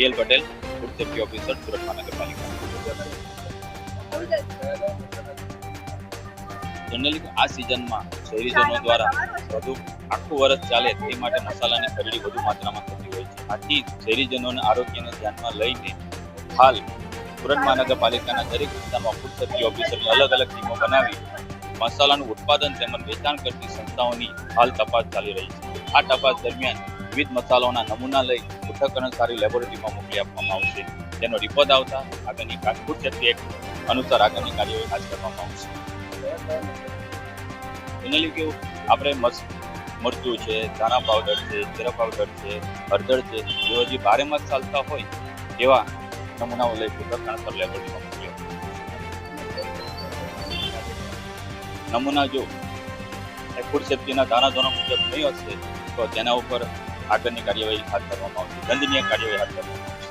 DL Patel, food safety officer, Surat મહાનગરપાલિકા. Generally આ સિઝનમાં શહેરીજનો દ્વારા વધુ આખું વર્ષ ચાલે તે માટે મસાલાની ખરીદી વધુ માત્રામાં થતી હોય છે. આથી શહેરીજનોના આરોગ્યને ધ્યાનમાં લઈને હાલ સુરત મહાનગરપાલિકાના દરેક વિસ્તારમાં ફૂડ સેફ્ટી ઓફિસરની અલગ અલગ ટીમો બનાવી મસાલાનું ઉત્પાદન તેમજ વેચાણ કરતી સંસ્થાઓની હાલ તપાસ ચાલી રહી છે. આ તપાસ દરમિયાન વિવિધ મસાલાઓના નમૂના લઈ પૃથ્થકરણ સારી લેબોરેટરીમાં મોકલી આપવામાં આવશે. તેનો રિપોર્ટ આવતા આગળની ફૂડ સેફ્ટી એક્ટ અનુસાર આગળની કાર્યવાહી હાથ ધરવામાં આવશે. જનરલી કેવું આપણે મરચું છે, ધાણા પાવડર છે, જીરા પાવડર છે, હળદર છે, જેવા જે બારેમાસ ચાલતા હોય એવા નમૂનાઓ લઈ પૃથ્થકરણ લેબોરેટરીમાં મોકલી નમૂના જો ફૂડ સેફ્ટીના ધારાધોરણ મુજબ નહીં હશે તો તેના ઉપર આગળની કાર્યવાહી હાથ ધરવામાં આવશે, દંડનીય કાર્યવાહી હાથ ધરવામાં આવશે.